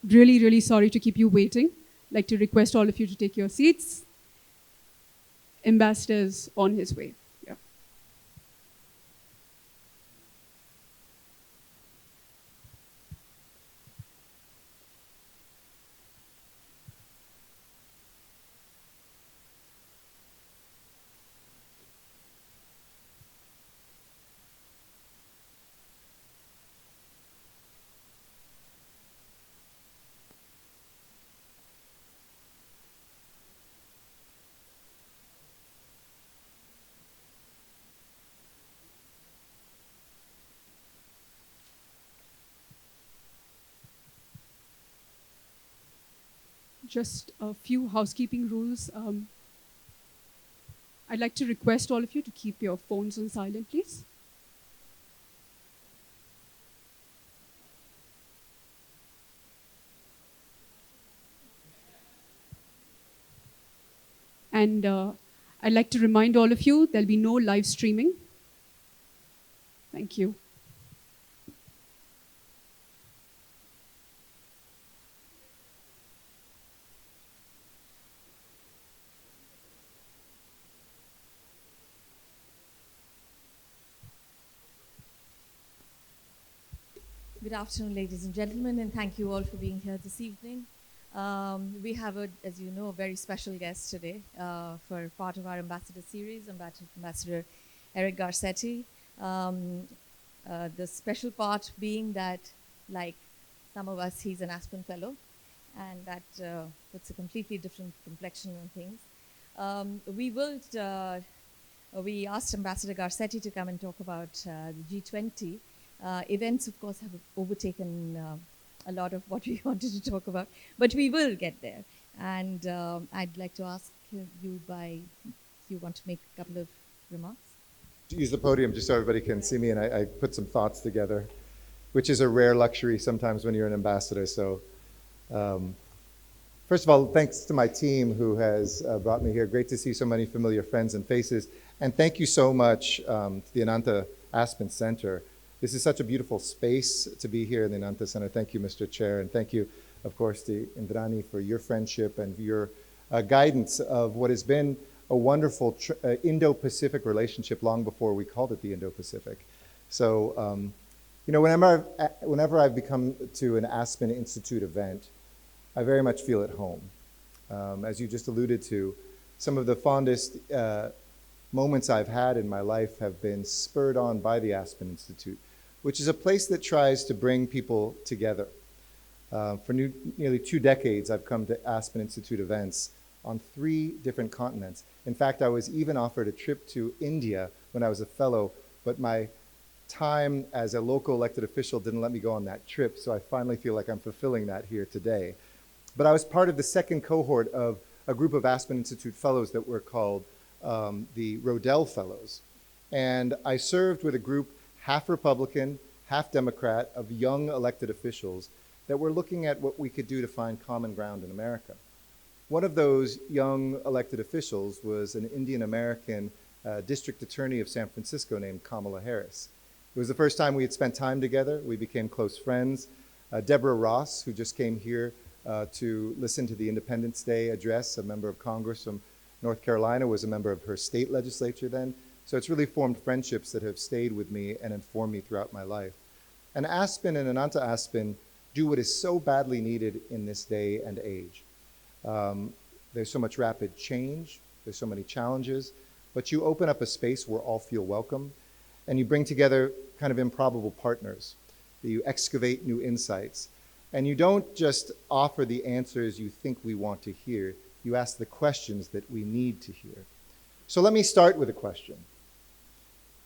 Really, really sorry to keep you waiting. I'd like to request all of you to take your seats. Ambassador's on his way. Yeah. Just a few housekeeping rules. I'd like to request all of you to keep your phones on silent, please. And I'd like to remind all of you there'll be no live streaming. Thank you. Good afternoon, ladies and gentlemen, and thank you all for being here this evening. We have, as you know, a very special guest today for part of our ambassador series, Ambassador Eric Garcetti. The special part being that, like some of us, he's an Aspen Fellow, and that puts a completely different complexion on things. We asked Ambassador Garcetti to come and talk about the G20. Events, of course, have overtaken a lot of what we wanted to talk about, but we will get there. And I'd like to ask you if you want to make a couple of remarks. Use the podium just so everybody can see me, and I put some thoughts together, which is a rare luxury sometimes when you're an ambassador. So first of all, thanks to my team who has brought me here. Great to see so many familiar friends and faces. And thank you so much to the Ananta Aspen Center. This is such a beautiful space to be here in the Ananta Center. Thank you, Mr. Chair, and thank you, of course, to Indrani for your friendship and your guidance of what has been a wonderful Indo-Pacific relationship long before we called it the Indo-Pacific. So, you know, whenever I've become to an Aspen Institute event, I very much feel at home. As you just alluded to, some of the fondest moments I've had in my life have been spurred on by the Aspen Institute, which is a place that tries to bring people together. For nearly 2 decades, I've come to Aspen Institute events on 3 different continents. In fact, I was even offered a trip to India when I was a fellow, but my time as a local elected official didn't let me go on that trip, so I finally feel like I'm fulfilling that here today. But I was part of the second cohort of a group of Aspen Institute fellows that were called the Rodell Fellows. And I served with a group half Republican, half Democrat of young elected officials that were looking at what we could do to find common ground in America. One of those young elected officials was an Indian American district attorney of San Francisco named Kamala Harris. It was the first time we had spent time together. We became close friends. Deborah Ross, who just came here to listen to the Independence Day address, a member of Congress from North Carolina, was a member of her state legislature then. So it's really formed friendships that have stayed with me and informed me throughout my life. And Aspen and Ananta Aspen do what is so badly needed in this day and age. There's so much rapid change, there's so many challenges, but you open up a space where all feel welcome, and you bring together kind of improbable partners. You excavate new insights, and you don't just offer the answers you think we want to hear, you ask the questions that we need to hear. So let me start with a question.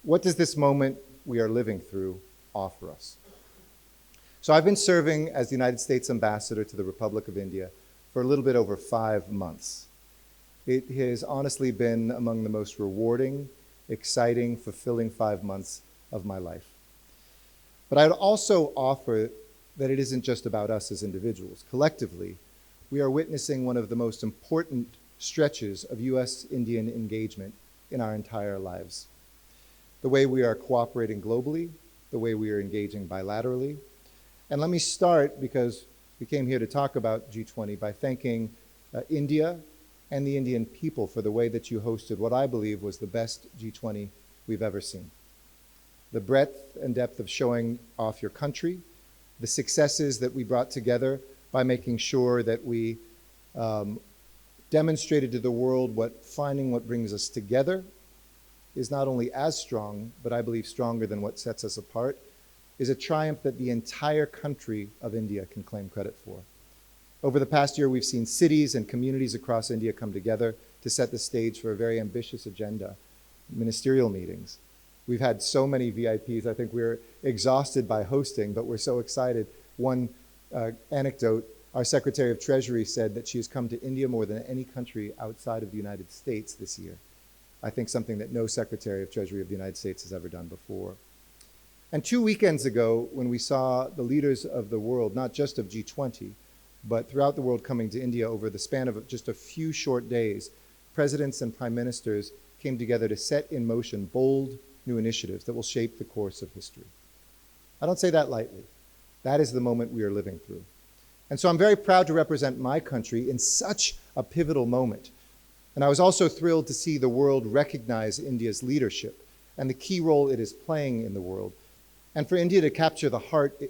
What does this moment we are living through offer us? So I've been serving as the United States Ambassador to the Republic of India for a little bit over 5 months. It has honestly been among the most rewarding, exciting, fulfilling 5 months of my life. But I'd also offer that it isn't just about us as individuals. Collectively, we are witnessing one of the most important stretches of US-Indian engagement in our entire lives. The way we are cooperating globally, the way we are engaging bilaterally. And let me start because we came here to talk about G20 by thanking India and the Indian people for the way that you hosted what I believe was the best G20 we've ever seen. The breadth and depth of showing off your country, the successes that we brought together by making sure that we demonstrated to the world finding what brings us together is not only as strong, but I believe stronger than what sets us apart, is a triumph that the entire country of India can claim credit for. Over the past year, we've seen cities and communities across India come together to set the stage for a very ambitious agenda, ministerial meetings. We've had so many VIPs. I think we're exhausted by hosting, but we're so excited. One anecdote, our Secretary of Treasury said that she has come to India more than any country outside of the United States this year. I think something that no Secretary of Treasury of the United States has ever done before. And 2 weekends ago, when we saw the leaders of the world, not just of G20, but throughout the world coming to India over the span of just a few short days, presidents and prime ministers came together to set in motion bold new initiatives that will shape the course of history. I don't say that lightly. That is the moment we are living through. And so I'm very proud to represent my country in such a pivotal moment. And I was also thrilled to see the world recognize India's leadership and the key role it is playing in the world, and for India to capture the heart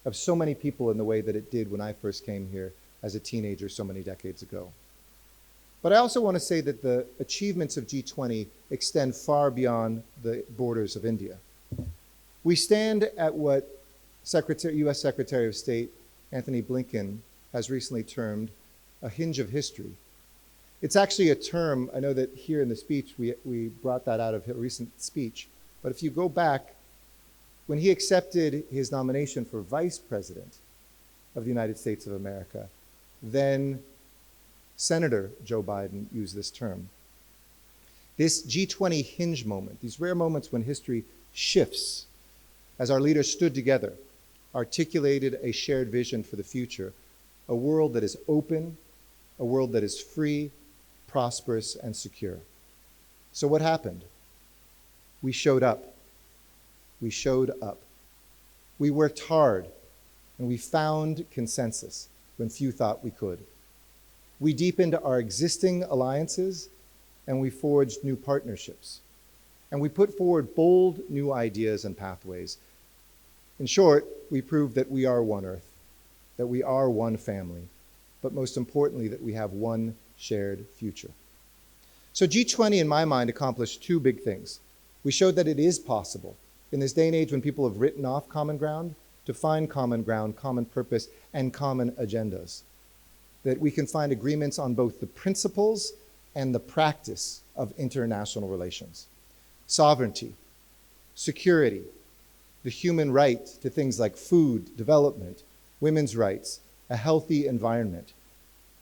of so many people in the way that it did when I first came here as a teenager so many decades ago. But I also want to say that the achievements of G20 extend far beyond the borders of India. We stand at what U.S. Secretary of State Antony Blinken has recently termed a hinge of history. It's actually a term, I know that here in the speech, we brought that out of a recent speech, but if you go back, when he accepted his nomination for Vice President of the United States of America, then Senator Joe Biden used this term. This G20 hinge moment, these rare moments when history shifts, as our leaders stood together, articulated a shared vision for the future, a world that is open, a world that is free, prosperous, and secure. So what happened? We showed up. We showed up. We worked hard, and we found consensus when few thought we could. We deepened our existing alliances, and we forged new partnerships. And we put forward bold new ideas and pathways. In short, we proved that we are one Earth, that we are one family, but most importantly, that we have one shared future. So G20, in my mind, accomplished two big things. We showed that it is possible, in this day and age when people have written off common ground, to find common ground, common purpose, and common agendas. That we can find agreements on both the principles and the practice of international relations. Sovereignty, security, the human right to things like food, development, women's rights, a healthy environment.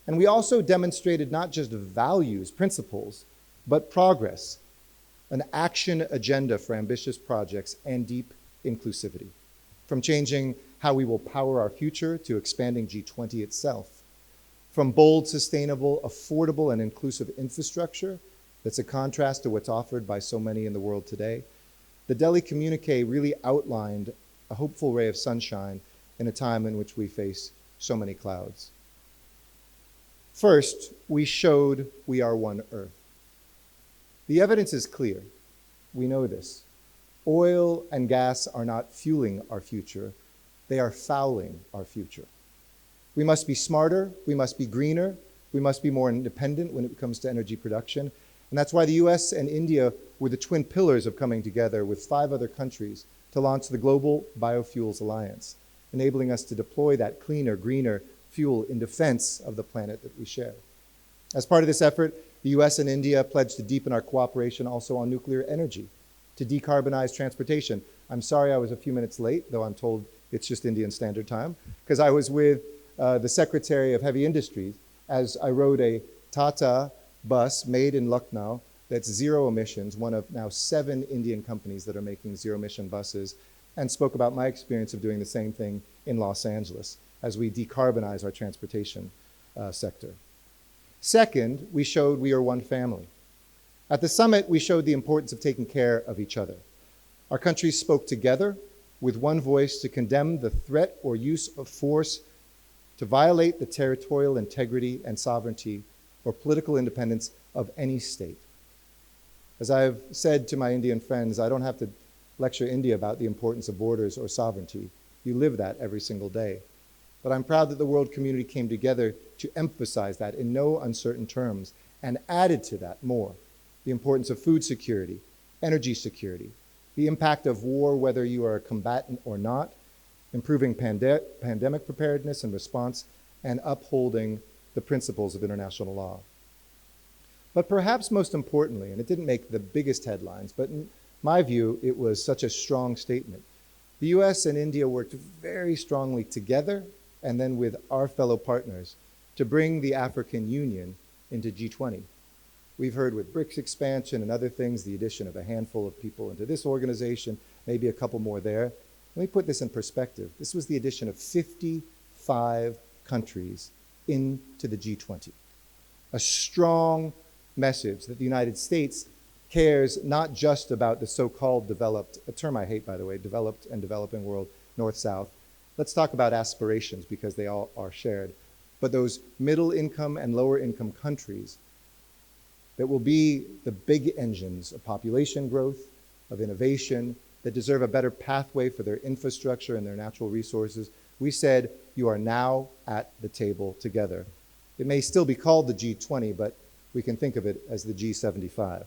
And we also demonstrated not just values, principles, but progress, an action agenda for ambitious projects and deep inclusivity, from changing how we will power our future to expanding G20 itself, from bold, sustainable, affordable, and inclusive infrastructure that's a contrast to what's offered by so many in the world today. The Delhi communique really outlined a hopeful ray of sunshine in a time in which we face so many clouds. First, we showed we are one Earth. The evidence is clear. We know this. Oil and gas are not fueling our future. They are fouling our future. We must be smarter. We must be greener. We must be more independent when it comes to energy production. And that's why the US and India were the twin pillars of coming together with 5 other countries to launch the Global Biofuels Alliance, enabling us to deploy that cleaner, greener fuel in defense of the planet that we share. As part of this effort, the US and India pledged to deepen our cooperation also on nuclear energy, to decarbonize transportation. I'm sorry I was a few minutes late, though I'm told it's just Indian Standard Time, because I was with the Secretary of Heavy Industries as I rode a Tata bus made in Lucknow that's zero emissions, one of now 7 Indian companies that are making zero emission buses, and spoke about my experience of doing the same thing in Los Angeles as we decarbonize our transportation sector. Second, we showed we are one family. At the summit, we showed the importance of taking care of each other. Our countries spoke together with one voice to condemn the threat or use of force to violate the territorial integrity and sovereignty or political independence of any state. As I've said to my Indian friends, I don't have to lecture India about the importance of borders or sovereignty. You live that every single day. But I'm proud that the world community came together to emphasize that in no uncertain terms and added to that more: the importance of food security, energy security, the impact of war, whether you are a combatant or not, improving pandemic preparedness and response, and upholding the principles of international law. But perhaps most importantly, and it didn't make the biggest headlines, but in my view, it was such a strong statement. The US and India worked very strongly together and then with our fellow partners to bring the African Union into G20. We've heard with BRICS expansion and other things, the addition of a handful of people into this organization, maybe a couple more there. Let me put this in perspective. This was the addition of 55 countries into the G20. A strong message that the United States cares not just about the so-called developed, a term I hate, by the way, developed and developing world, north-south. Let's talk about aspirations because they all are shared. But those middle income and lower income countries that will be the big engines of population growth, of innovation, that deserve a better pathway for their infrastructure and their natural resources, we said, you are now at the table together. It may still be called the G20, but we can think of it as the G75.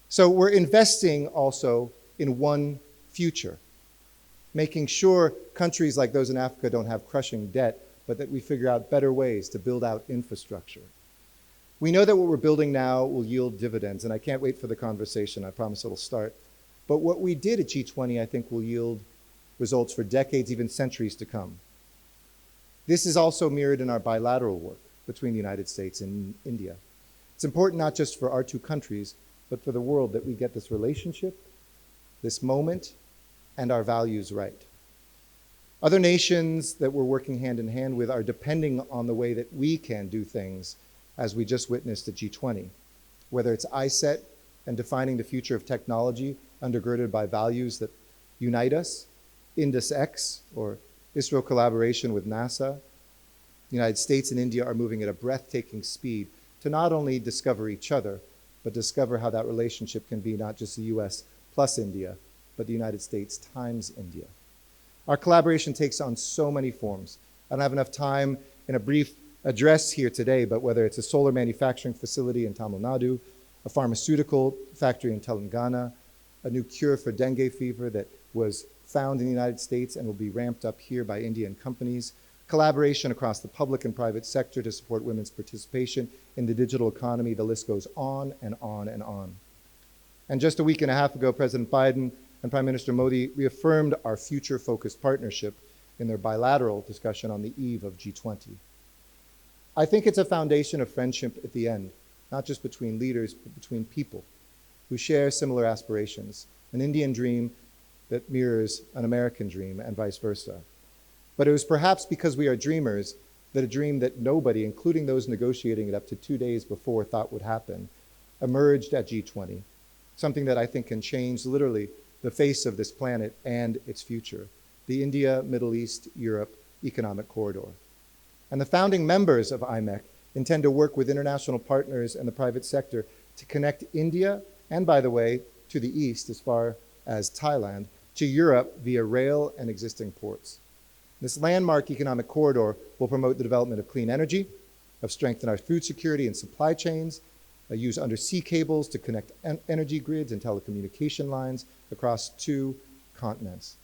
So we're investing also in one future, making sure countries like those in Africa don't have crushing debt, but that we figure out better ways to build out infrastructure. We know that what we're building now will yield dividends, and I can't wait for the conversation. I promise it'll start. But what we did at G20, I think, will yield results for decades, even centuries to come. This is also mirrored in our bilateral work between the United States and India. It's important not just for our two countries, but for the world that we get this relationship, this moment, and our values right. Other nations that we're working hand in hand with are depending on the way that we can do things, as we just witnessed at G20, whether it's ISET and defining the future of technology undergirded by values that unite us, IndusX, or ISRO collaboration with NASA. The United States and India are moving at a breathtaking speed to not only discover each other, but discover how that relationship can be not just the US plus India, but the United States times India. Our collaboration takes on so many forms. I don't have enough time in a brief address here today, but whether it's a solar manufacturing facility in Tamil Nadu, a pharmaceutical factory in Telangana, a new cure for dengue fever that was found in the United States and will be ramped up here by Indian companies, collaboration across the public and private sector to support women's participation in the digital economy, the list goes on and on and on. And just a week and a half ago, President Biden and Prime Minister Modi reaffirmed our future-focused partnership in their bilateral discussion on the eve of G20. I think it's a foundation of friendship at the end, not just between leaders, but between people who share similar aspirations, an Indian dream that mirrors an American dream and vice versa. But it was perhaps because we are dreamers that a dream that nobody, including those negotiating it up to 2 days before, thought would happen, emerged at G20, something that I think can change literally the face of this planet and its future, the India, Middle East, Europe Economic Corridor. And the founding members of IMEC intend to work with international partners and the private sector to connect India, and by the way, to the east as far as Thailand, to Europe via rail and existing ports. This landmark economic corridor will promote the development of clean energy, of strengthen our food security and supply chains, use undersea cables to connect energy grids and telecommunication lines across 2 continents.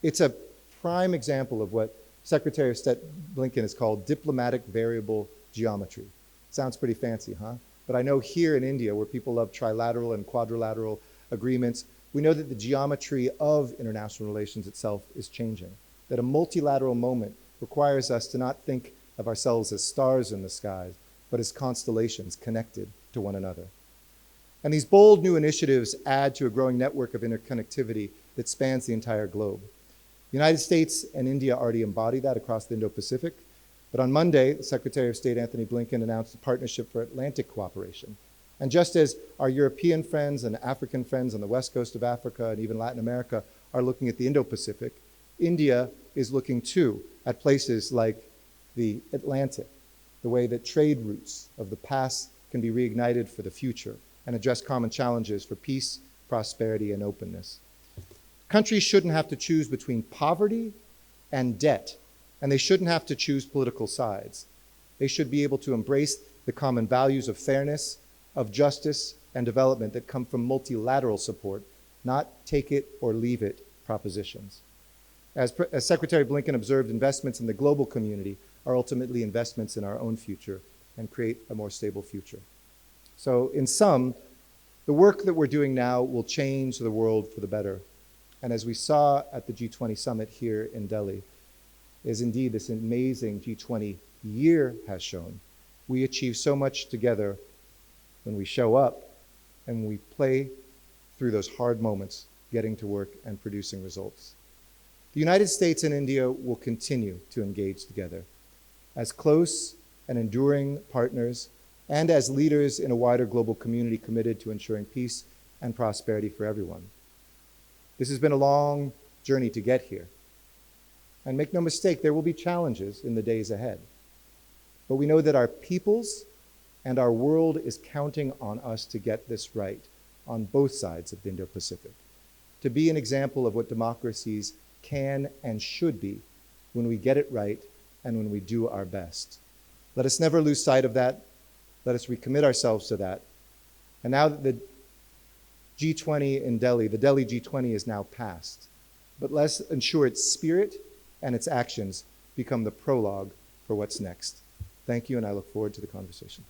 It's a prime example of what Secretary of State Blinken has called diplomatic variable geometry. Sounds pretty fancy, huh? But I know here in India, where people love trilateral and quadrilateral agreements, we know that the geometry of international relations itself is changing, that a multilateral moment requires us to not think of ourselves as stars in the skies, but as constellations connected to one another. And these bold new initiatives add to a growing network of interconnectivity that spans the entire globe. The United States and India already embody that across the Indo-Pacific, but on Monday, the Secretary of State Antony Blinken announced a partnership for Atlantic cooperation. And just as our European friends and African friends on the west coast of Africa and even Latin America are looking at the Indo-Pacific, India is looking too at places like the Atlantic, the way that trade routes of the past can be reignited for the future and address common challenges for peace, prosperity, and openness. Countries shouldn't have to choose between poverty and debt, and they shouldn't have to choose political sides. They should be able to embrace the common values of fairness, of justice, and development that come from multilateral support, not take it or leave it propositions. As Secretary Blinken observed, investments in the global community are ultimately investments in our own future and create a more stable future. So in sum, the work that we're doing now will change the world for the better. And as we saw at the G20 summit here in Delhi, is indeed this amazing G20 year has shown, we achieve so much together when we show up and we play through those hard moments, getting to work and producing results. The United States and India will continue to engage together as close and enduring partners and as leaders in a wider global community committed to ensuring peace and prosperity for everyone. This has been a long journey to get here. And make no mistake, there will be challenges in the days ahead. But we know that our peoples and our world is counting on us to get this right on both sides of the Indo-Pacific, to be an example of what democracies can and should be when we get it right and when we do our best. Let us never lose sight of that. Let us recommit ourselves to that. And now that the G20 in Delhi, the Delhi G20 is now past, but let's ensure its spirit and its actions become the prologue for what's next. Thank you, and I look forward to the conversation.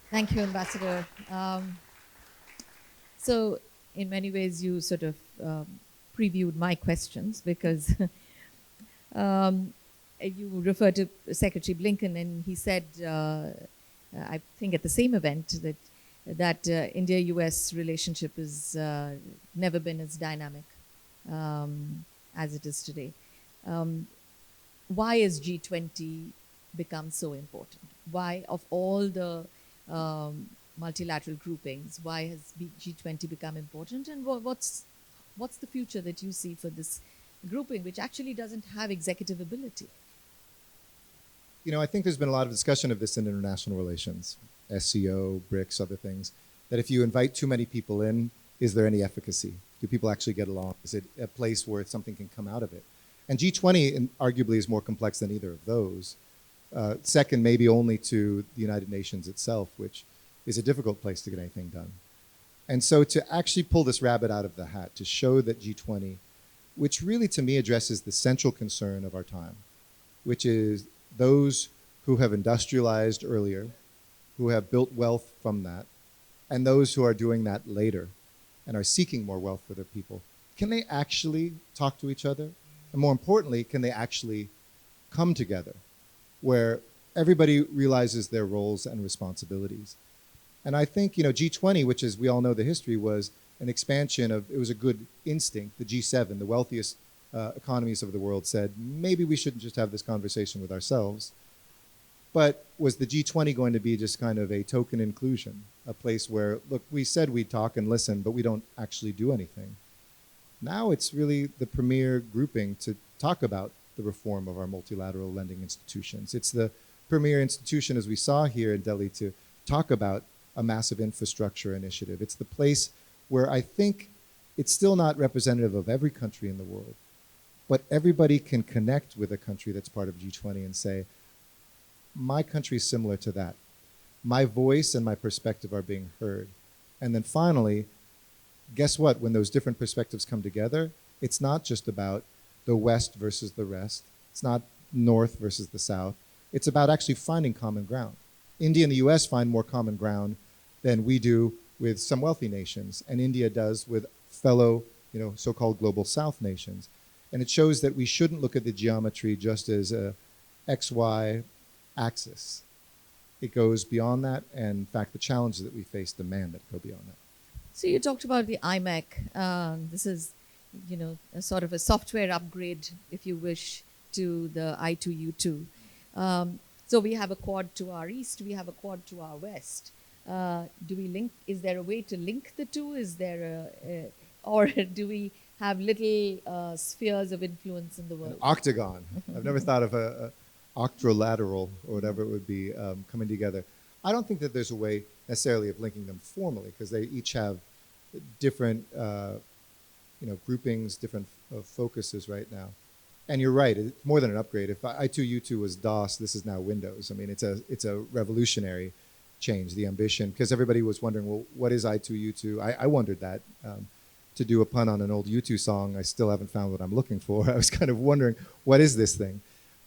Thank you, Ambassador. So in many ways, you sort of previewed my questions because you referred to Secretary Blinken, and he said, I think at the same event, that India-US relationship has never been as dynamic as it is today. Why has G20 become so important? Why, of all the multilateral groupings, why has G20 become important? And what's the future that you see for this grouping, which actually doesn't have executive ability? You know, I think there's been a lot of discussion of this in international relations, SCO, BRICS, other things, that if you invite too many people in, is there any efficacy? Do people actually get along? Is it a place where something can come out of it? And G20 arguably is more complex than either of those. Second, maybe only to the United Nations itself, which is a difficult place to get anything done. And so to actually pull this rabbit out of the hat, to show that G20, which really to me addresses the central concern of our time, which is those who have industrialized earlier, who have built wealth from that, and those who are doing that later and are seeking more wealth for their people, can they actually talk to each other? And more importantly, can they actually come together where everybody realizes their roles and responsibilities? And I think, you know, G20, which as we all know the history, was an expansion of, it was a good instinct. The G7, the wealthiest economies of the world, said, maybe we shouldn't just have this conversation with ourselves. But was the G20 going to be just kind of a token inclusion, a place where, look, we said we'd talk and listen, but we don't actually do anything? Now it's really the premier grouping to talk about the reform of our multilateral lending institutions. It's the premier institution, as we saw here in Delhi, to talk about a massive infrastructure initiative. It's the place where I think it's still not representative of every country in the world, but everybody can connect with a country that's part of G20 and say, my country is similar to that. My voice and my perspective are being heard. And then finally, guess what? When those different perspectives come together, it's not just about the West versus the rest. It's not North versus the South. It's about actually finding common ground. India and the US find more common ground than we do with some wealthy nations, and India does with fellow, you know, so-called global South nations. And it shows that we shouldn't look at the geometry just as a XY axis. It goes beyond that, and in fact, the challenges that we face demand that it go beyond that. So you talked about the IMEC. This is, you know, a sort of a software upgrade, if you wish, to the I2U2. So we have a quad to our east, we have a quad to our west. Do we link? Is there a way to link the two? Is there or do we have little spheres of influence in the An world. octagon. I've never thought of a octrolateral or whatever it would be coming together. I don't think that there's a way necessarily of linking them formally because they each have different groupings, different focuses right now. And you're right, it's more than an upgrade. If I2U2 was DOS, this is now Windows. I mean, it's a revolutionary change, the ambition, because everybody was wondering, well, what is I2U2? I wondered that. To do a pun on an old U2 song, I still haven't found what I'm looking for. I was kind of wondering, what is this thing?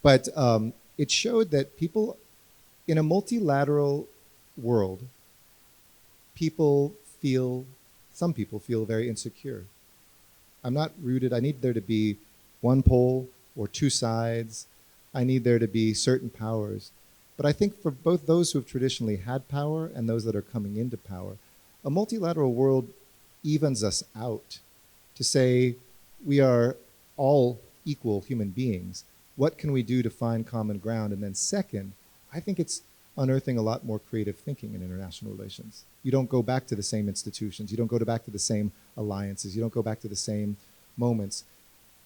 But it showed that people, in a multilateral world, some people feel very insecure. I'm not rooted. I need there to be one pole or two sides. I need there to be certain powers. But I think for both those who have traditionally had power and those that are coming into power, a multilateral world evens us out to say we are all equal human beings. What can we do to find common ground? And then second, I think it's unearthing a lot more creative thinking in international relations. You don't go back to the same institutions. You don't go back to the same alliances. You don't go back to the same moments.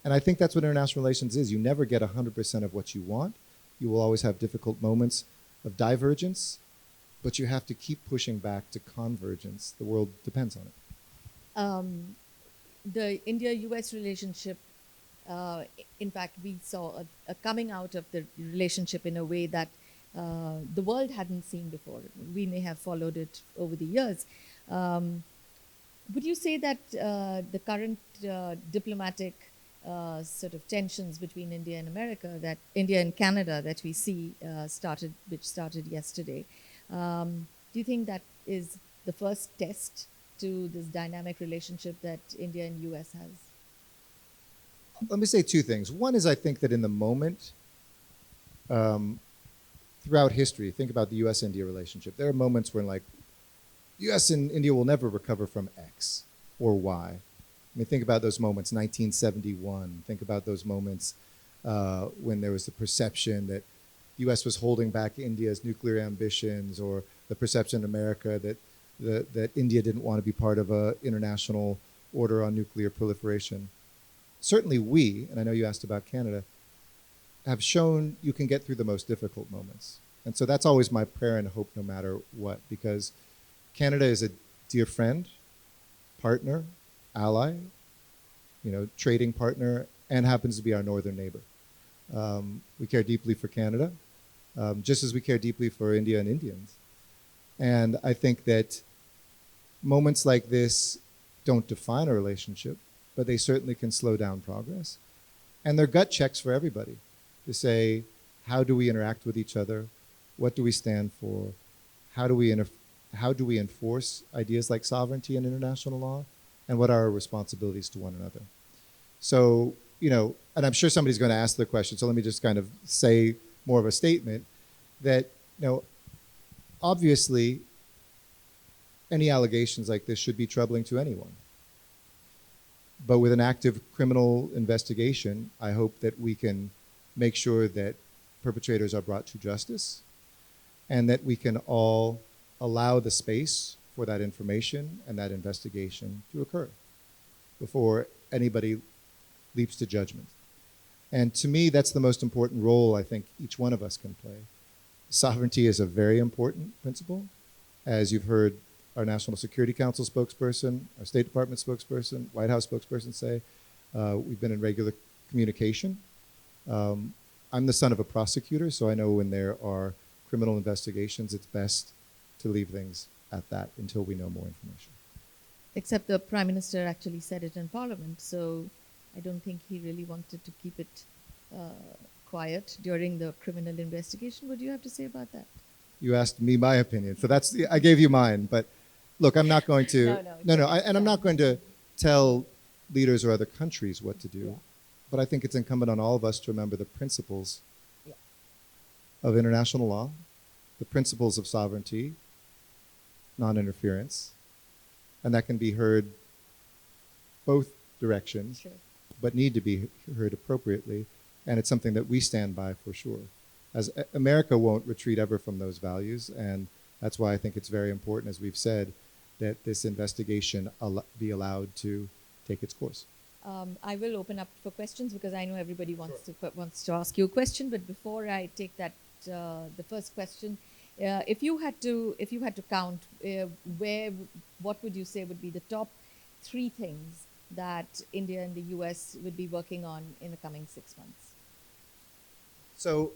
And I think that's what international relations is. You never get 100% of what you want. You will always have difficult moments of divergence, but you have to keep pushing back to convergence. The world depends on it. The India-US relationship, in fact, we saw a coming out of the relationship in a way that the world hadn't seen before. We may have followed it over the years. Would you say that the current diplomatic sort of tensions between India and America, that India and Canada that we see which started yesterday, do you think that is the first test to this dynamic relationship that India and US has? Let me say two things. One is I think that in the moment, throughout history, think about the US-India relationship. There are moments when like, US and India will never recover from X or Y. I mean, think about those moments, 1971. Think about those moments when there was the perception that the US was holding back India's nuclear ambitions, or the perception in America that India didn't want to be part of an international order on nuclear proliferation. Certainly we, and I know you asked about Canada, have shown you can get through the most difficult moments. And so that's always my prayer and hope no matter what, because Canada is a dear friend, partner, ally, trading partner, and happens to be our northern neighbor. We care deeply for Canada, just as we care deeply for India and Indians. And I think that moments like this don't define a relationship, but they certainly can slow down progress. And they're gut checks for everybody to say, how do we interact with each other? What do we stand for? How do we enforce ideas like sovereignty and international law? And what are our responsibilities to one another? So, and I'm sure somebody's going to ask the question, so let me just kind of say more of a statement that, obviously, any allegations like this should be troubling to anyone. But with an active criminal investigation, I hope that we can make sure that perpetrators are brought to justice, and that we can all allow the space for that information and that investigation to occur before anybody leaps to judgment. And to me, that's the most important role I think each one of us can play. Sovereignty is a very important principle. As you've heard our National Security Council spokesperson, our State Department spokesperson, White House spokesperson say, we've been in regular communication. I'm the son of a prosecutor, so I know when there are criminal investigations, it's best to leave things at that until we know more information. Except the Prime Minister actually said it in Parliament, so I don't think he really wanted to keep it quiet during the criminal investigation. What do you have to say about that? You asked me my opinion, so I gave you mine. But look, I'm not going to. I'm not going to tell leaders or other countries what to do. Yeah. But I think it's incumbent on all of us to remember the principles of international law, the principles of sovereignty, non-interference, and that can be heard both directions, but need to be heard appropriately, and it's something that we stand by for sure. As America won't retreat ever from those values, and that's why I think it's very important, as we've said, that this investigation be allowed to take its course. I will open up for questions because I know everybody wants to ask you a question. But before I take that, the first question, if you had to count, what would you say would be the top 3 things that India and the US would be working on in the coming 6 months? So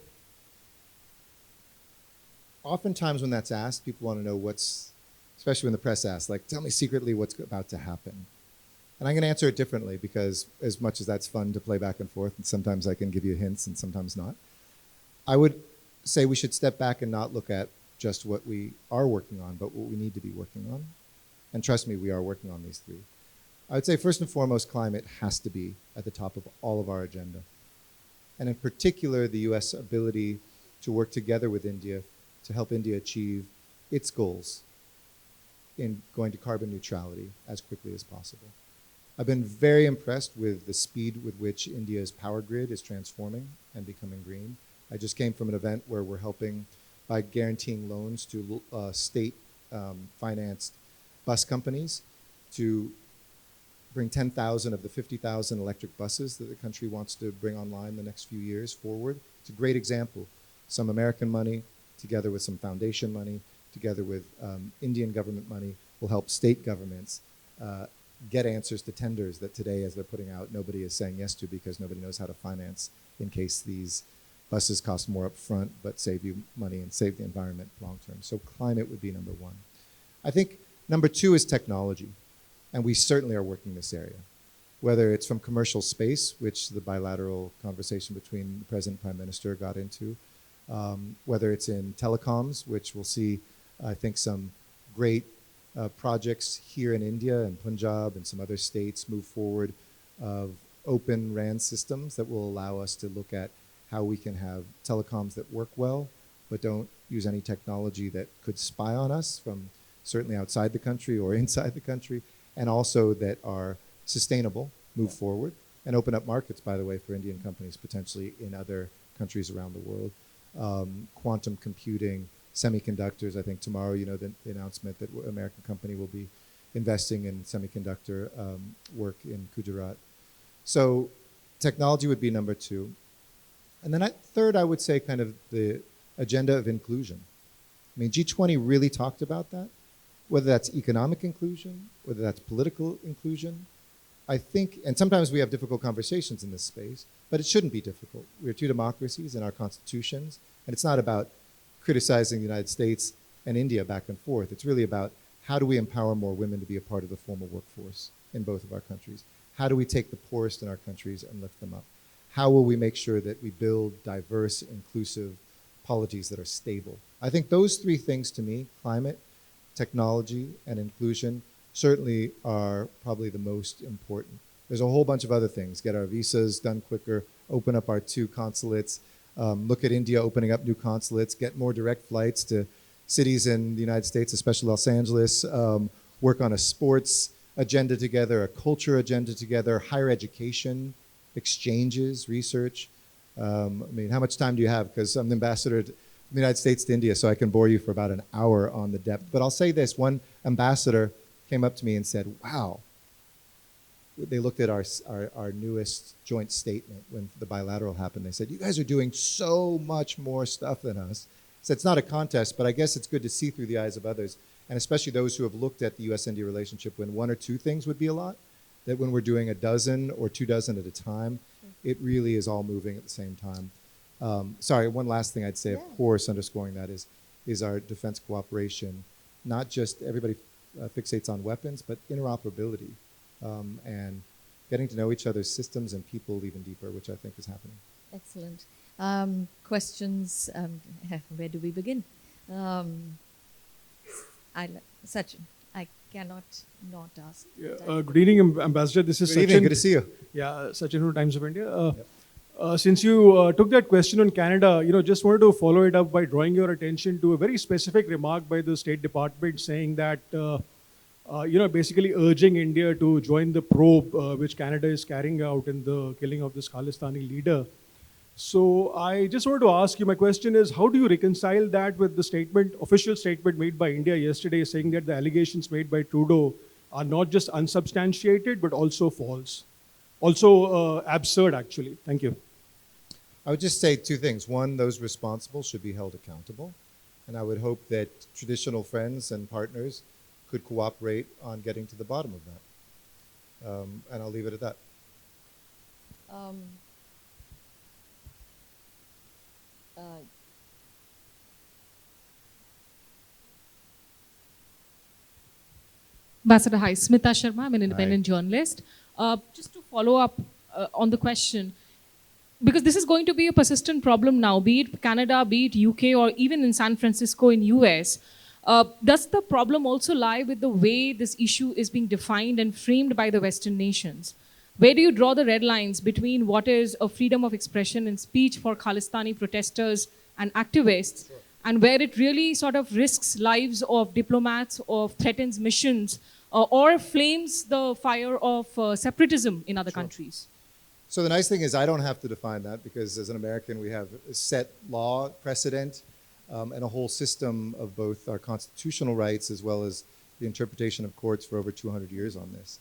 oftentimes when that's asked, people want to know especially when the press asks, like, tell me secretly what's about to happen. And I'm going to answer it differently because as much as that's fun to play back and forth, and sometimes I can give you hints and sometimes not, I would say we should step back and not look at just what we are working on, but what we need to be working on. And trust me, we are working on these 3. I would say first and foremost, climate has to be at the top of all of our agenda. And in particular, the US ability to work together with India to help India achieve its goals in going to carbon neutrality as quickly as possible. I've been very impressed with the speed with which India's power grid is transforming and becoming green. I just came from an event where we're helping by guaranteeing loans to state-financed bus companies to bring 10,000 of the 50,000 electric buses that the country wants to bring online in the next few years forward. It's a great example. Some American money, together with some foundation money, together with Indian government money, will help state governments get answers to tenders that today, as they're putting out, nobody is saying yes to because nobody knows how to finance in case these buses cost more up front but save you money and save the environment long term. So climate would be number 1. I think number 2 is technology. And we certainly are working in this area, whether it's from commercial space, which the bilateral conversation between the President and Prime Minister got into, whether it's in telecoms, which we'll see, I think, some great projects here in India and Punjab and some other states move forward of open RAN systems that will allow us to look at how we can have telecoms that work well, but don't use any technology that could spy on us from certainly outside the country or inside the country, and also that are sustainable, move forward, and open up markets, by the way, for Indian companies potentially in other countries around the world. Quantum computing, semiconductors. I think tomorrow, you know, the announcement that an American company will be investing in semiconductor work in Gujarat. So technology would be number 2. And then third, I would say kind of the agenda of inclusion. I mean, G20 really talked about that, whether that's economic inclusion, whether that's political inclusion. I think, and sometimes we have difficult conversations in this space, but it shouldn't be difficult. We're 2 democracies in our constitutions, and it's not about criticizing the United States and India back and forth. It's really about how do we empower more women to be a part of the formal workforce in both of our countries? How do we take the poorest in our countries and lift them up? How will we make sure that we build diverse, inclusive polities that are stable? I think those 3 things to me, climate, technology, and inclusion, certainly are probably the most important. There's a whole bunch of other things. Get our visas done quicker, open up our 2 consulates, look at India opening up new consulates, get more direct flights to cities in the United States, especially Los Angeles, work on a sports agenda together, a culture agenda together, higher education, exchanges, research. I mean, how much time do you have? Because I'm the ambassador from the United States to India, so I can bore you for about an hour on the depth. But I'll say this, one ambassador came up to me and said, wow, they looked at our newest joint statement when the bilateral happened. They said, you guys are doing so much more stuff than us. So it's not a contest, but I guess it's good to see through the eyes of others, and especially those who have looked at the US-India relationship when 1 or 2 things would be a lot, that when we're doing a dozen or 2 dozen at a time, it really is all moving at the same time. Sorry, one last thing I'd say, of course, underscoring that is our defense cooperation. Not just everybody fixates on weapons, but interoperability and getting to know each other's systems and people even deeper, which I think is happening. Excellent. Questions, where do we begin? Sachin, I cannot not ask. Good evening, Ambassador. This is Good Sachin. evening, good to see you. Yeah, Sachin from Times of India. Since you took that question on Canada, just wanted to follow it up by drawing your attention to a very specific remark by the State Department saying that, basically urging India to join the probe which Canada is carrying out in the killing of this Khalistani leader. So I just wanted to ask you, my question is, how do you reconcile that with the official statement made by India yesterday saying that the allegations made by Trudeau are not just unsubstantiated, but also false? also absurd, actually. Thank you. I would just say two things. One, those responsible should be held accountable. And I would hope that traditional friends and partners could cooperate on getting to the bottom of that. And I'll leave it at that. Ambassador, hi. Smita Sharma, I'm an independent Hi. journalist. Just to follow up on the question, because this is going to be a persistent problem now, be it Canada, be it UK, or even in San Francisco in US. Does the problem also lie with the way this issue is being defined and framed by the Western nations? Where do you draw the red lines between what is a freedom of expression and speech for Khalistani protesters and activists, and where it really sort of risks lives of diplomats or threatens missions or flames the fire of separatism in other countries? So the nice thing is I don't have to define that because as an American we have a set law precedent and a whole system of both our constitutional rights as well as the interpretation of courts for over 200 years on this.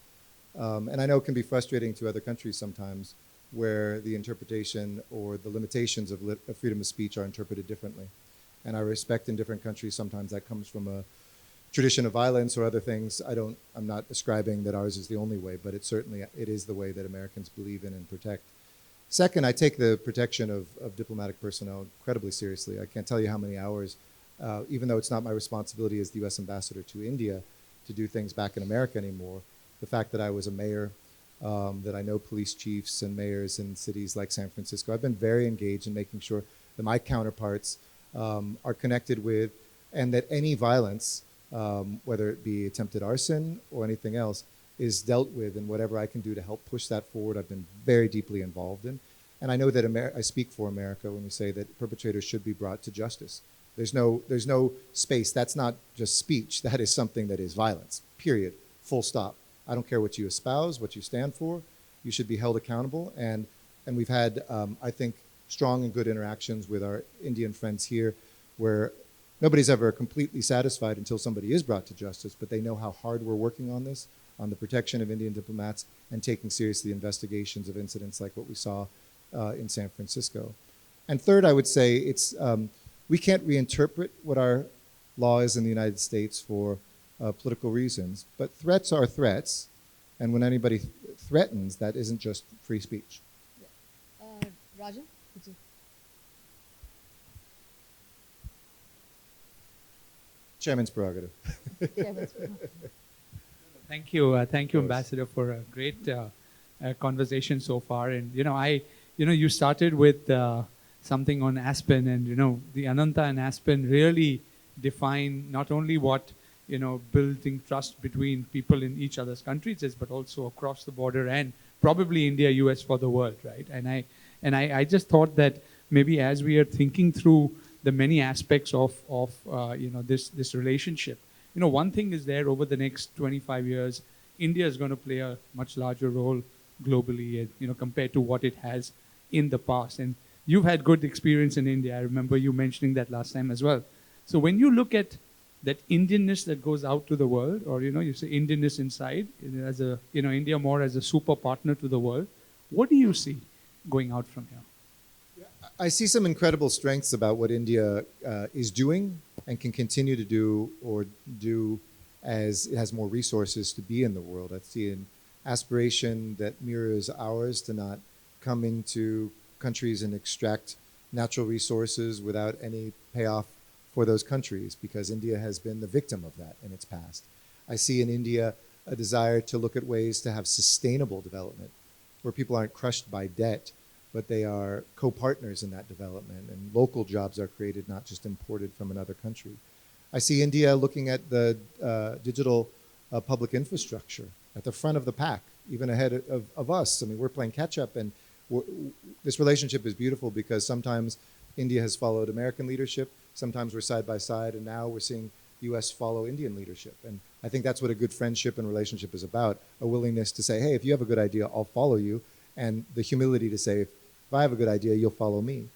And I know it can be frustrating to other countries sometimes where the interpretation or the limitations of freedom of speech are interpreted differently. And I respect in different countries sometimes that comes from a tradition of violence or other things. I'm not ascribing that ours is the only way, but it is the way that Americans believe in and protect. Second, I take the protection of diplomatic personnel incredibly seriously. I can't tell you how many hours, even though it's not my responsibility as the U.S. ambassador to India to do things back in America anymore, the fact that I was a mayor, that I know police chiefs and mayors in cities like San Francisco, I've been very engaged in making sure that my counterparts are connected with, and that any violence, whether it be attempted arson or anything else, is dealt with, and whatever I can do to help push that forward, I've been very deeply involved in. And I know that I speak for America when we say that perpetrators should be brought to justice. There's no space. That's not just speech. That is something that is violence, period, full stop. I don't care what you espouse, what you stand for. You should be held accountable. And we've had, I think, strong and good interactions with our Indian friends here where nobody's ever completely satisfied until somebody is brought to justice, but they know how hard we're working on this, on the protection of Indian diplomats and taking seriously investigations of incidents like what we saw in San Francisco. And third, I would say we can't reinterpret what our law is in the United States for political reasons, but threats are threats, and when anybody threatens, that isn't just free speech. Yeah. Rajan, would you? Chairman's prerogative. Thank you. Thank you, Ambassador, for a great conversation so far. And, you started with something on Aspen, and, the Ananta and Aspen really define not only what, building trust between people in each other's countries is, but also across the border and probably India, US for the world, right? And I just thought that maybe as we are thinking through the many aspects of this relationship, one thing is there over the next 25 years, India is going to play a much larger role globally, compared to what it has in the past. And you've had good experience in India. I remember you mentioning that last time as well. So when you look at that Indianness that goes out to the world, or, you say Indianness inside, as a, India more as a super partner to the world, what do you see going out from here? I see some incredible strengths about what India is doing and can continue to do as it has more resources to be in the world. I see an aspiration that mirrors ours to not come into countries and extract natural resources without any payoff for those countries, because India has been the victim of that in its past. I see in India a desire to look at ways to have sustainable development where people aren't crushed by debt, but they are co-partners in that development, and local jobs are created, not just imported from another country. I see India looking at the digital public infrastructure at the front of the pack, even ahead of us. I mean, we're playing catch up, and this relationship is beautiful because sometimes India has followed American leadership, sometimes we're side by side, and now we're seeing the US follow Indian leadership. And I think that's what a good friendship and relationship is about, a willingness to say, hey, if you have a good idea, I'll follow you, and the humility to say, if I have a good idea, you'll follow me.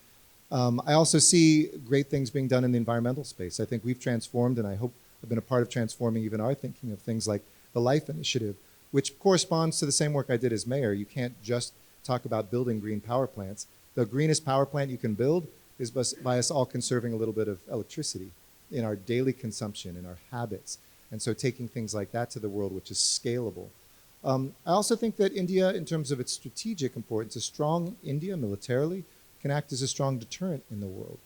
I also see great things being done in the environmental space. I think we've transformed, and I hope I've been a part of transforming even our thinking of things like the LIFE initiative, which corresponds to the same work I did as mayor. You can't just talk about building green power plants. The greenest power plant you can build is by us all conserving a little bit of electricity in our daily consumption, in our habits. And so taking things like that to the world, which is scalable. I also think that India, in terms of its strategic importance, a strong India militarily can act as a strong deterrent in the world.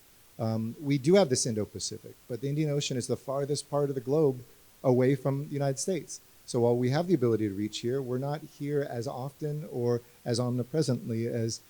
We do have this Indo-Pacific, but the Indian Ocean is the farthest part of the globe away from the United States. So while we have the ability to reach here, we're not here as often or as omnipresently as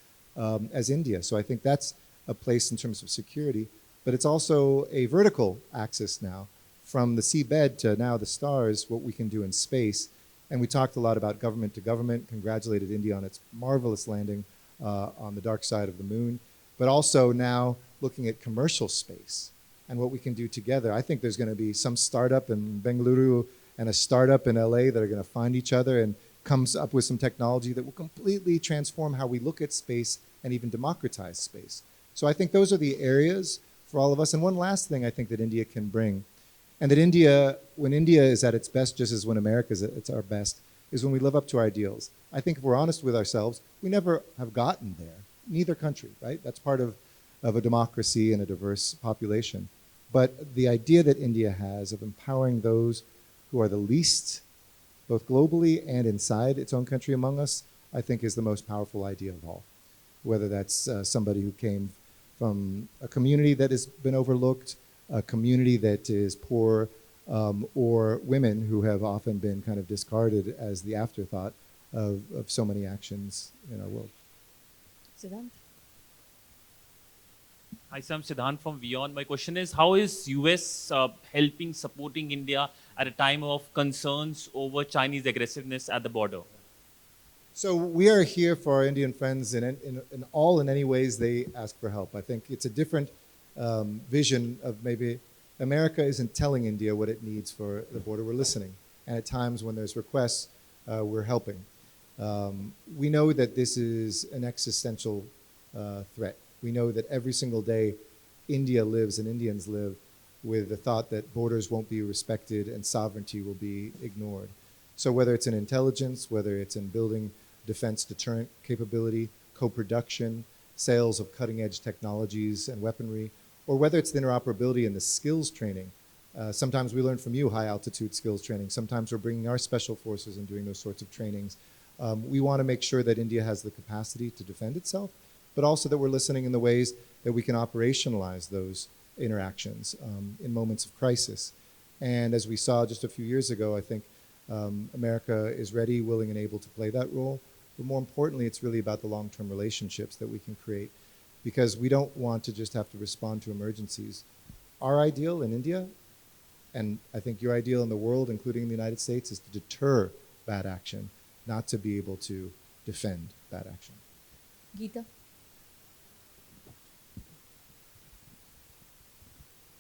India. So I think that's a place in terms of security, but it's also a vertical axis now, from the seabed to now the stars, what we can do in space. And we talked a lot about government to government, congratulated India on its marvelous landing on the dark side of the moon, but also now looking at commercial space and what we can do together. I think there's going to be some startup in Bengaluru and a startup in LA that are going to find each other and comes up with some technology that will completely transform how we look at space and even democratize space. So I think those are the areas for all of us. And one last thing I think that India can bring, and that India, when India is at its best, just as when America is at its our best, is when we live up to our ideals. I think if we're honest with ourselves, we never have gotten there, neither country, right? That's part of a democracy and a diverse population. But the idea that India has of empowering those who are the least, both globally and inside its own country among us, I think is the most powerful idea of all. Whether that's somebody who came from a community that has been overlooked, a community that is poor, or women who have often been kind of discarded as the afterthought of so many actions in our world. Siddhant? Hi, I'm Siddhant from Beyond. My question is, how is US helping, supporting India at a time of concerns over Chinese aggressiveness at the border? So we are here for our Indian friends in any ways they ask for help. I think it's a different vision of maybe America isn't telling India what it needs for the border. We're listening. And at times when there's requests, we're helping. We know that this is an existential threat. We know that every single day India lives and Indians live with the thought that borders won't be respected and sovereignty will be ignored. So whether it's in intelligence, whether it's in building defense deterrent capability, co-production, sales of cutting-edge technologies and weaponry, or whether it's the interoperability and the skills training. Sometimes we learn from you high-altitude skills training. Sometimes we're bringing our special forces and doing those sorts of trainings. We want to make sure that India has the capacity to defend itself, but also that we're listening in the ways that we can operationalize those interactions in moments of crisis. And as we saw just a few years ago, I think America is ready, willing, and able to play that role. But more importantly, it's really about the long-term relationships that we can create, because we don't want to just have to respond to emergencies. Our ideal in India, and I think your ideal in the world, including the United States, is to deter bad action, not to be able to defend bad action. Geeta?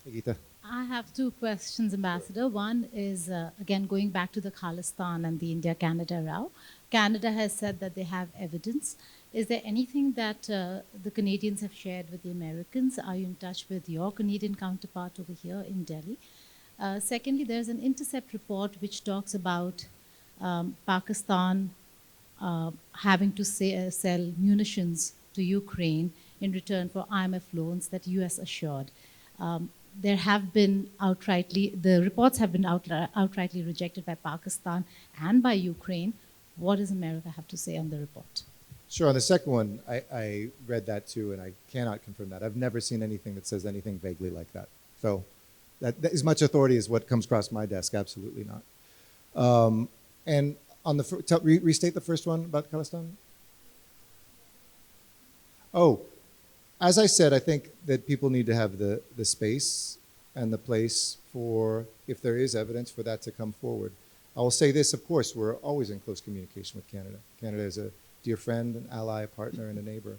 Hey, Geeta. I have two questions, Ambassador. One is, again, going back to the Khalistan and the India-Canada row. Canada has said that they have evidence. Is there anything that the Canadians have shared with the Americans? Are you in touch with your Canadian counterpart over here in Delhi? Secondly, there's an Intercept report which talks about Pakistan having to sell munitions to Ukraine in return for IMF loans that US assured. There have been the reports have been outrightly rejected by Pakistan and by Ukraine. What does America have to say on the report? Sure, on the second one, I read that too, and I cannot confirm that. I've never seen anything that says anything vaguely like that. So that as much authority as what comes across my desk, absolutely not. And on the, restate the first one about Khalistan. Oh, as I said, I think that people need to have the space and the place for, if there is evidence, for that to come forward. I will say this, of course, we're always in close communication with Canada. Canada is a dear friend, an ally, a partner, and a neighbor.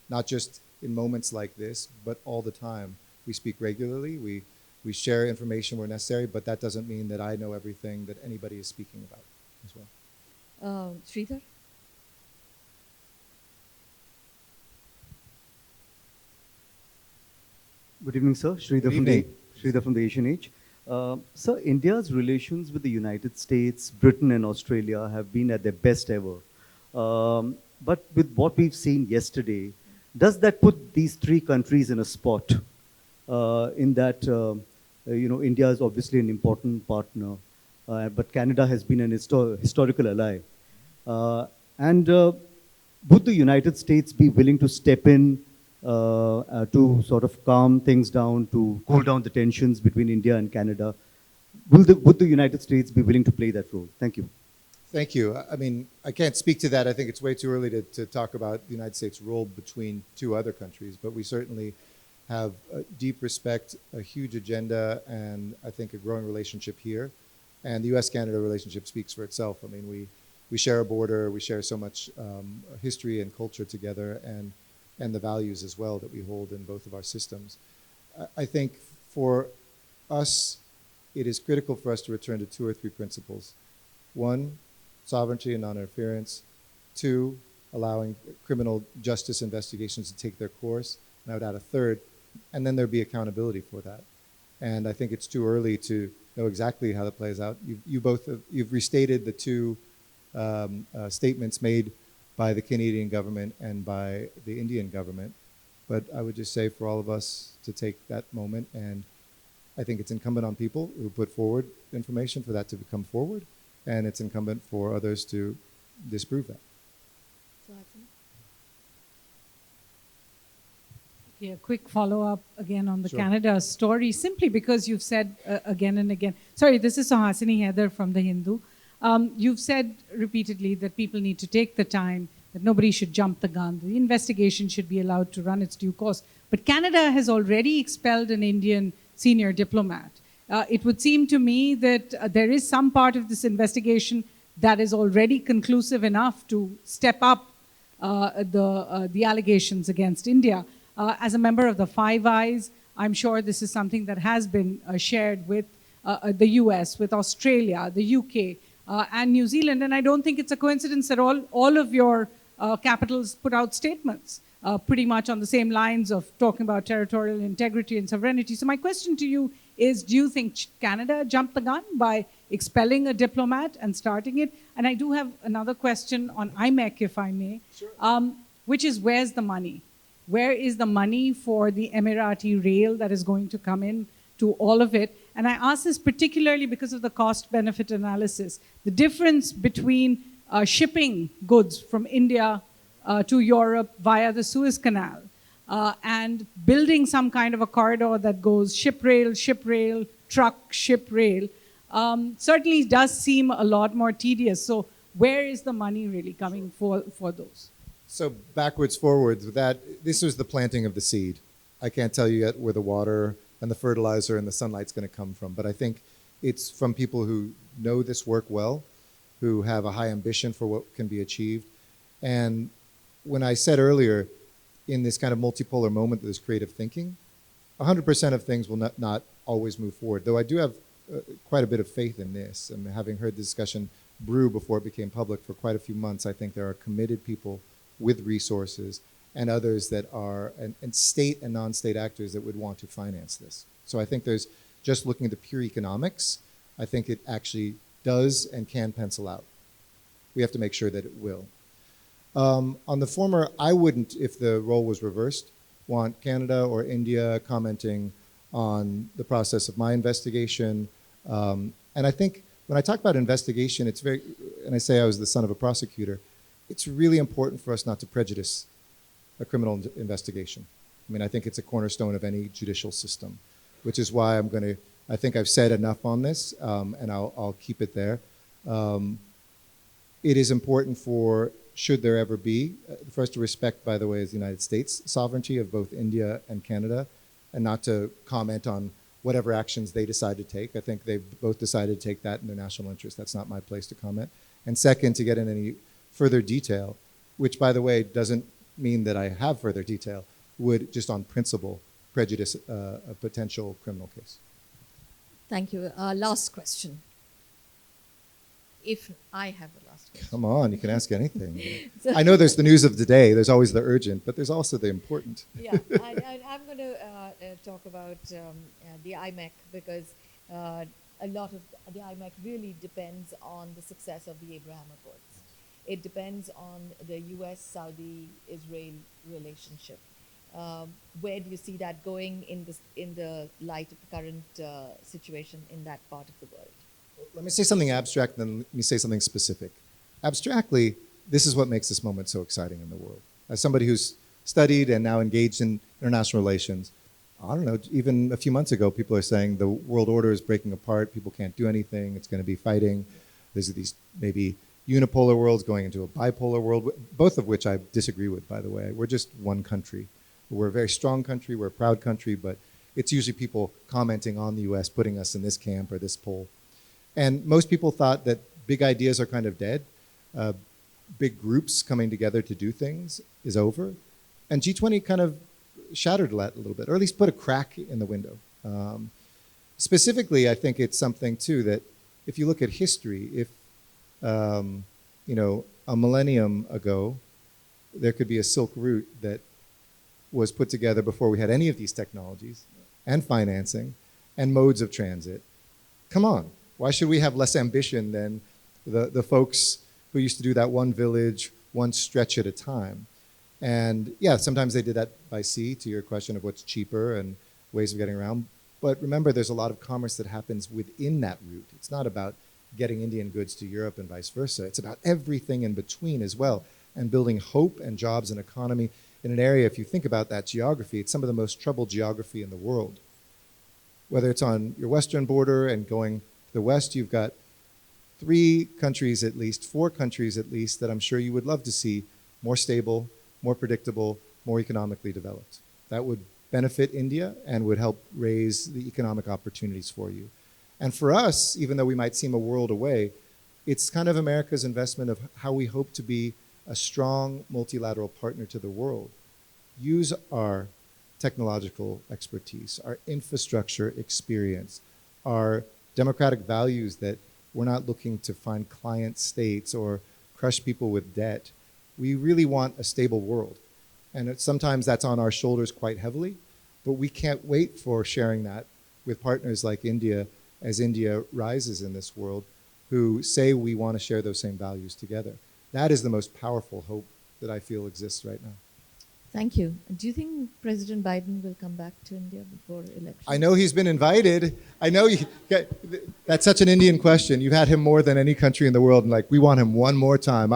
Not just in moments like this, but all the time. We speak regularly, we share information where necessary, but that doesn't mean that I know everything that anybody is speaking about as well. Sridhar? Good evening, sir. Good evening. Sridhar from the Asian Age. So India's relations with the United States, Britain and Australia have been at their best ever. But with what we've seen yesterday, does that put these three countries in a spot in that, India is obviously an important partner, but Canada has been an historical ally. And would the United States be willing to step in to sort of calm things down, to cool down the tensions between India and Canada? Would the United States be willing to play that role? Thank you. Thank you. I mean, I can't speak to that. I think it's way too early to talk about the United States' role between two other countries, but we certainly have a deep respect, a huge agenda, and I think a growing relationship here. And the U.S.-Canada relationship speaks for itself. I mean, we share a border, we share so much history and culture together, and the values as well that we hold in both of our systems. I think for us, it is critical for us to return to two or three principles. One, sovereignty and non-interference. Two, allowing criminal justice investigations to take their course. And I would add a third, and then there'd be accountability for that. And I think it's too early to know exactly how that plays out. You've restated the two statements made by the Canadian government and by the Indian government. But I would just say for all of us to take that moment, and I think it's incumbent on people who put forward information for that to come forward, and it's incumbent for others to disprove that. Okay, a quick follow-up again on the Sure. Canada story, simply because you've said again and again. Sorry, this is Suhasini Heather from The Hindu. You've said repeatedly that people need to take the time, that nobody should jump the gun. The investigation should be allowed to run its due course. But Canada has already expelled an Indian senior diplomat. It would seem to me that there is some part of this investigation that is already conclusive enough to step up the allegations against India. As a member of the Five Eyes, I'm sure this is something that has been shared with the US, with Australia, the UK, and New Zealand. And I don't think it's a coincidence that all of your capitals put out statements pretty much on the same lines of talking about territorial integrity and sovereignty. So my question to you is, do you think Canada jumped the gun by expelling a diplomat and starting it? And I do have another question on IMEC, if I may, which is, where's the money? Where is the money for the Emirati rail that is going to come in to all of it? And I ask this particularly because of the cost-benefit analysis. The difference between shipping goods from India to Europe via the Suez Canal and building some kind of a corridor that goes ship rail, truck, ship rail, certainly does seem a lot more tedious. So where is the money really coming for those? So backwards, forwards, with that, this was the planting of the seed. I can't tell you yet where the water and the fertilizer and the sunlight's going to come from, but I think it's from people who know this work well, who have a high ambition for what can be achieved. And when I said earlier, in this kind of multipolar moment that is creative thinking, 100% of things will not always move forward, though I do have quite a bit of faith in this. And having heard the discussion brew before it became public for quite a few months, I think there are committed people with resources and others that are, and state and non-state actors that would want to finance this. So I think there's, just looking at the pure economics, I think it actually does and can pencil out. We have to make sure that it will. On the former, I wouldn't, if the role was reversed, want Canada or India commenting on the process of my investigation. And I think when I talk about investigation, it's very, and I say I was the son of a prosecutor, it's really important for us not to prejudice a criminal investigation. I mean, I think it's a cornerstone of any judicial system, which is why I'm going to, I think I've said enough on this, and I'll keep it there. It is important for, should there ever be, for us to respect, by the way, as the United States, sovereignty of both India and Canada, and not to comment on whatever actions they decide to take. I think they've both decided to take that in their national interest. That's not my place to comment. And second, to get in any further detail, which, by the way, doesn't mean that I have further detail, would just on principle prejudice a potential criminal case. Thank you. Last question. If I have the last question. Come on, you can ask anything. I know there's the news of the day. There's always the urgent, but there's also the important. Yeah, I'm going to talk about the IMEC, because a lot of the IMEC really depends on the success of the Abraham Accords. It depends on the US-Saudi-Israel relationship. Where do you see that going in the light of the current situation in that part of the world? Let me say something abstract, then let me say something specific. Abstractly, this is what makes this moment so exciting in the world. As somebody who's studied and now engaged in international relations, I don't know, even a few months ago, people are saying the world order is breaking apart, people can't do anything, it's going to be fighting. There's these maybe unipolar worlds going into a bipolar world, both of which I disagree with, by the way. We're just one country. We're a very strong country, we're a proud country, but it's usually people commenting on the US, putting us in this camp or this pole. And most people thought that big ideas are kind of dead. Big groups coming together to do things is over. And G20 kind of shattered that a little bit, or at least put a crack in the window. Specifically, I think it's something too that if you look at history, if a millennium ago, there could be a Silk Route that was put together before we had any of these technologies and financing and modes of transit. Come on, why should we have less ambition than the folks who used to do that one village, one stretch at a time? And yeah, sometimes they did that by sea, to your question of what's cheaper and ways of getting around. But remember, there's a lot of commerce that happens within that route. It's not about getting Indian goods to Europe and vice versa. It's about everything in between as well, and building hope and jobs and economy in an area, if you think about that geography, it's some of the most troubled geography in the world. Whether it's on your western border and going to the west, you've got 3 countries at least, 4 countries at least, that I'm sure you would love to see more stable, more predictable, more economically developed. That would benefit India and would help raise the economic opportunities for you. And for us, even though we might seem a world away, it's kind of America's investment of how we hope to be a strong multilateral partner to the world. Use our technological expertise, our infrastructure experience, our democratic values that we're not looking to find client states or crush people with debt. We really want a stable world. And sometimes that's on our shoulders quite heavily, but we can't wait for sharing that with partners like India as India rises in this world, who say we want to share those same values together. That is the most powerful hope that I feel exists right now. Thank you. Do you think President Biden will come back to India before election? I know he's been invited. I know that's such an Indian question. You've had him more than any country in the world, and we want him one more time.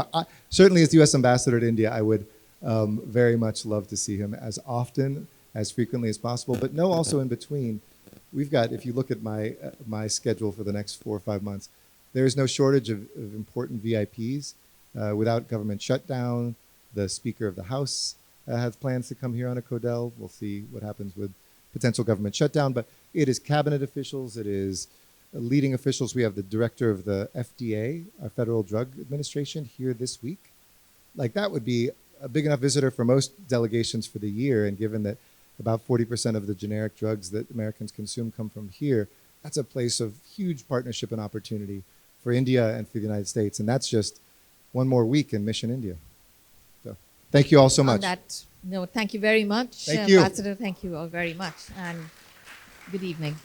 Certainly as the U.S. ambassador to India, I would very much love to see him as often, as frequently as possible, but no, also in between. We've got, if you look at my schedule for the next 4 or 5 months, there is no shortage of important VIPs. Without government shutdown, the Speaker of the House has plans to come here on a Codel. We'll see what happens with potential government shutdown, but it is cabinet officials, it is leading officials. We have the director of the FDA, our Federal Drug Administration, here this week. That would be a big enough visitor for most delegations for the year, and given that about 40% of the generic drugs that Americans consume come from here, that's a place of huge partnership and opportunity for India and for the United States, and that's just one more week in Mission India. So thank you all so much. On that note, thank you very much, Thank you. Ambassador. Thank you all very much, and good evening.